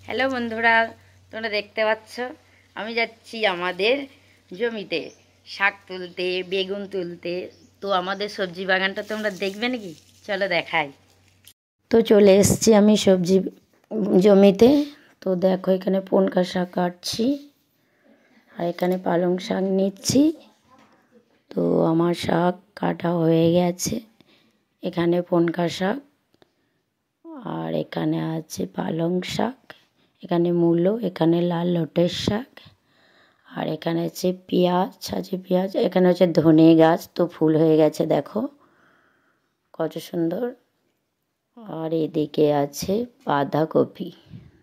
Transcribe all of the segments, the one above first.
Hello বন্ধুরা, তোমরা দেখতে পাচ্ছ আমি যাচ্ছি আমাদের জমিতে শাক তুলতে, বেগুন তুলতে। তো আমাদের সবজি বাগানটা তোমরা দেখবে নাকি? চলো দেখাই। তো চলে এসেছি আমি সবজি জমিতে। তো দেখো এখানে পুনকা শাক কাটছি আর এখানে পালং শাক নিচ্ছি। তো আমার শাক কাটা হয়ে গেছে। এখানে পুনকা শাক আর এখানে আছে পালং শাক, এখানে মূলো, এখানে লাল লটের শাক আর এখানে আছে পেঁয়াজ, এখানে হচ্ছে ধনে গাছ, তো ফুল হয়ে গেছে দেখো কত সুন্দর। আর এদিকে আছে বাঁধাকপি।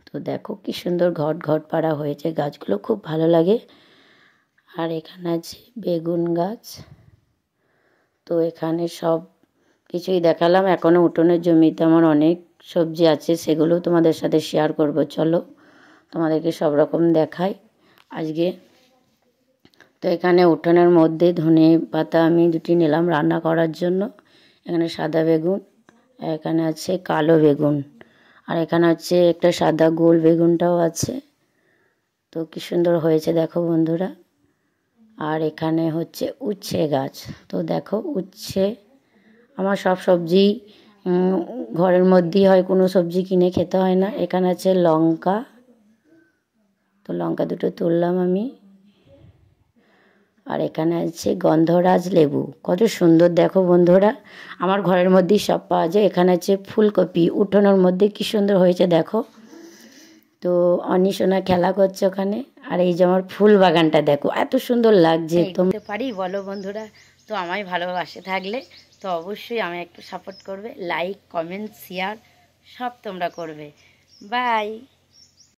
তো দেখো কি সুন্দর ঘট ঘট পাড়া হয়েছে, গাছগুলো খুব ভালো লাগে। আর এখানে আছে বেগুন গাছ। তো এখানে সব কিছুই দেখালাম। এখনও উঠোনের জমিতে আমার অনেক সবজি আছে, সেগুলোও তোমাদের সাথে শেয়ার করব। চলো তোমাদেরকে সব রকম দেখাই আজকে। তো এখানে উঠোনের মধ্যে ধনে পাতা আমি দুটি নিলাম রান্না করার জন্য। এখানে সাদা বেগুন, এখানে আছে কালো বেগুন আর এখানে হচ্ছে একটা সাদা গোল বেগুনটাও আছে। তো কি সুন্দর হয়েছে দেখো বন্ধুরা। আর এখানে হচ্ছে উচ্ছে গাছ। তো দেখো উচ্ছে, আমার সব সবজি ঘরের মধ্যেই হয়, কোনো সবজি কিনে খেতে হয় না। এখানে আছে লঙ্কা, তো লঙ্কা দুটো তুললাম আমি। আর এখানে আছে গন্ধরাজ লেবু, কত সুন্দর দেখো বন্ধুরা, আমার ঘরের মধ্যেই সব পাওয়া যায়। এখানে আছে ফুলকপি, উঠোনের মধ্যে কি সুন্দর হয়েছে দেখো। তো অনিশোনা খেলা করছে ওখানে। আর এই যে আমার ফুল বাগানটা দেখো এত সুন্দর লাগছে। তোমরা পারি বলো বন্ধুরা? তো আমায় ভালোবাসে থাকলে তো অবশ্যই আমায় একটু সাপোর্ট করবে, লাইক কমেন্ট শেয়ার সব তোমরা করবে। বাই।